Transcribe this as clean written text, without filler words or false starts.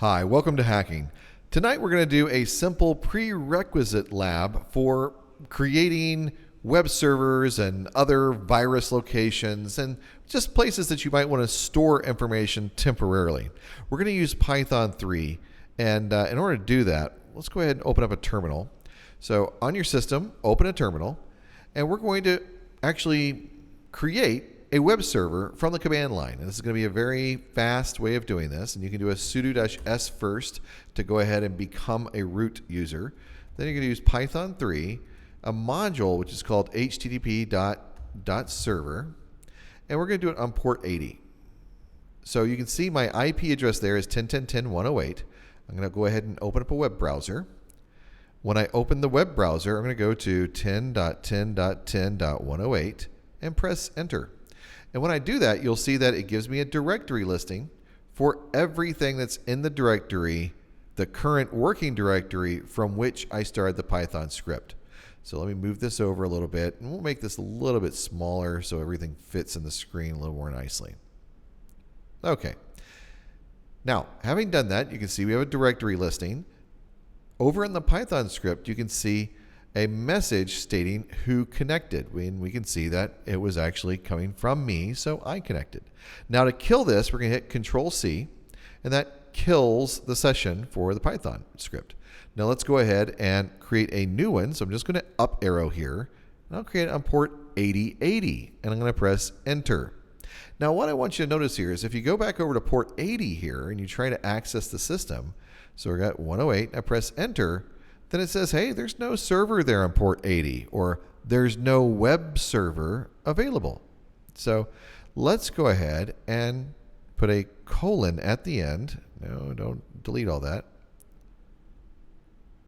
Hi, welcome to Hacking. Tonight we're going to do a simple prerequisite lab for creating web servers and other virus locations and just places that you might want to store information temporarily. We're going to use Python 3, and in order to do that, let's go ahead and open up a terminal. So on your system, open a terminal, and we're going to actually create a web server from the command line. And this is going to be a very fast way of doing this. And you can do a sudo-s first to go ahead and become a root user. Then you're going to use Python 3, a module which is called http.server. And we're going to do it on port 80. So you can see my IP address there is 10.10.10.108. I'm going to go ahead and open up a web browser. When I open the web browser, I'm going to go to 10.10.10.108 and press enter. And when I do that, you'll see that it gives me a directory listing for everything that's in the directory, the current working directory from which I started the Python script. So let me move this over a little bit, and we'll make this a little bit smaller so everything fits in the screen a little more nicely. Okay. Now, having done that, you can see we have a directory listing. Over in the Python script, you can see a message stating who connected. We can see that it was actually coming from me, so I connected. Now to kill this, we're going to hit Control+C, and that kills the session for the Python script. Now let's go ahead and create a new one. So I'm just going to up arrow here, and I'll create it on port 8080, and I'm going to press enter. Now what I want you to notice here is if you go back over to port 80 here and you try to access the system, so we got 108, I press enter, then it says, hey, there's no server there on port 80, or there's no web server available. So let's go ahead and put a colon at the end. No, don't delete all that.